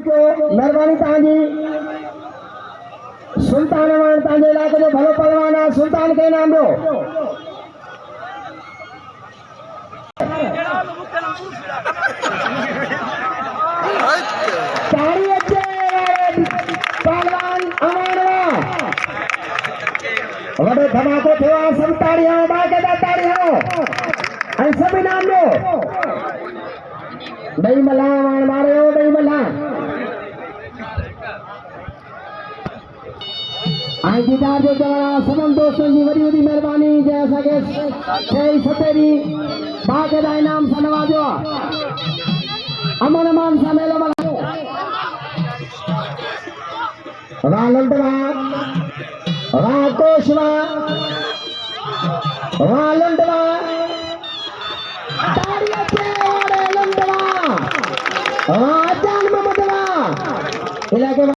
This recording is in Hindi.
मेहरबानी तव्हांजी सुल्तान वाण तव्हांजे इलाइक़े जो भलो पहलवान आहे सुल्तान खे इनाम ॾियो ताड़ी अचे पहलवान अमानवा वॾो धमाको थियो आहे सभु ताड़ी हणो बाक़ाइदा ताड़ी हणो ऐं सभु इनाम ॾियो ॾही मल्हा वाण मारियो ॾही मल्हा ऐं दीदार जो चवण सभिनि दोस्तनि जी वॾी वॾी महिरबानी जंहिं असांखे 6-7 ॾींहं बाक़ाइदा इनाम सां नवाज़ियो आहे अमन अमान सां मेलो मल्हायो वाह लुंडवा वाह कोशवा वाह लुंडवा ताड़ी अचे वाह लुंडवा वाह जान मोहम्मदवा इलाके